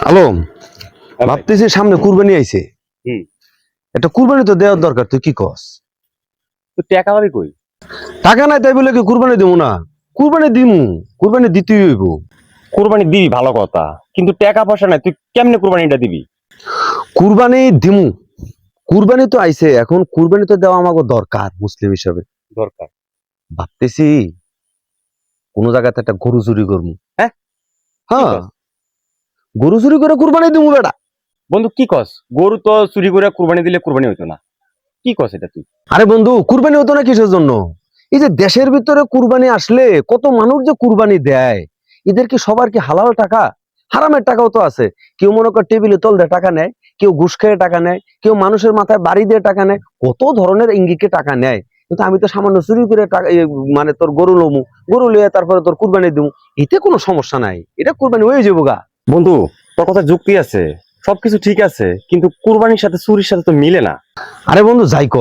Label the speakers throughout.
Speaker 1: আলম,
Speaker 2: ভাই।
Speaker 1: ভাবতেছি সামনে কুরবানি আইছে।
Speaker 2: হুম।
Speaker 1: একটা কুরবানি তো দেওয়ার দরকার, তুই কি কস?
Speaker 2: তো টাকা পাবি কই?
Speaker 1: টাকা নাই তাই বলে কি কুরবানি দেবো না? কুরবানি দিমু, কুরবানি দিতেই হইব।
Speaker 2: কুরবানি দিবি ভালো কথা, কিন্তু টাকা পয়সা নাই, তুই কেমনে কুরবানিটা দিবি?
Speaker 1: কুরবানি দিমু, কুরবানি তো আইছে, এখন কুরবানি তো দেওয়া আমাকে দরকার মুসলিম হিসাবে।
Speaker 2: দরকার।
Speaker 1: ভাবতেছি কোন জায়গাতে একটা গরু চুরি করবো।
Speaker 2: হ্যাঁ? কি
Speaker 1: হ্যাঁ,
Speaker 2: কস?
Speaker 1: গরু চুরি করে কুরবানি দিমু বেটা।
Speaker 2: বন্ধু কি কস? গরু তো চুরি করে কুরবানি দিলে কুরবানি হইতো না। কি কস এটা তুই?
Speaker 1: আরে বন্ধু, কুরবানি হতো না কিসের জন্য? এই যে দেশের ভিতরে কুরবানি আসলে কত মানুষ যে কুরবানি দেয়, এদের কি সবার কি হালাল টাকা? হারামের টাকাও তো আছে। কেউ মনে কর টেবিলে তল দিয়ে টাকা নেয়, কেউ ঘুষ খেয়ে টাকা নেয়, কেউ মানুষের মাথায় বাড়ি দিয়ে টাকা নেয়, কত ধরনের ইঙ্গিকে টাকা নেয়। কিন্তু আমি তো সামান্য চুরি করে টাকা মানে তোর গরু লমু, গরু লিয়ে তারপরে তোর কুরবানি দিমু, এতে কোনো সমস্যা নাই, এটা কুরবানি হয়ে যাবো গা।
Speaker 2: বন্ধু, তোর কথা যুক্তি আছে, সবকিছু ঠিক আছে, কিন্তু কুরবানির সাথে চুরির সাথে তো মিলে না।
Speaker 1: আরে বন্ধু যাই ক,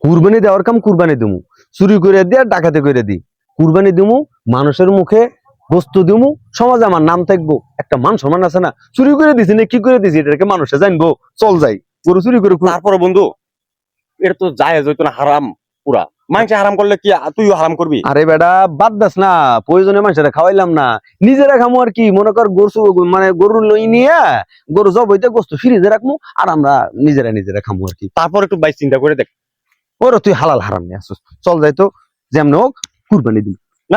Speaker 1: কুরবানি দেওয়ার কাম কুরবানি দিমু, চুরি করে দিয়ে আর ডাকাতি করে দি, কুরবানি দিমু, মানুষের মুখে বস্তু দিমু, সমাজে আমার নাম থাকবো, একটা মান সম্মান আছে না? চুরি করে দিছি না কি করে দিছি এটাকে মানুষে জানবো, চল যাই গরু চুরি করে
Speaker 2: তারপরে বন্ধু, এটা তো জায়েজ হইতো না, হারাম পুরা। মানুষে হারাম করলে কি তুইও হারাম করবি?
Speaker 1: আরে বেটা বাদ দাস না, প্রয়োজনে মানুষেরা খাওয়াইলাম না, নিজেরা খামো আর কি। মনে কর গরু মানে গরু লই নিয়ে গরু জব হইতে গোস্ত ফ্রিজে রাখবো, আর আমরা নিজেরা নিজেরা খামো আর কি।
Speaker 2: তারপর একটু ভাই চিন্তা করে দেখ।
Speaker 1: ওরে তুই হালাল হারাম নিয়ে আসছিস, চল যাই তো, যেমন হোক কুরবানি দিই।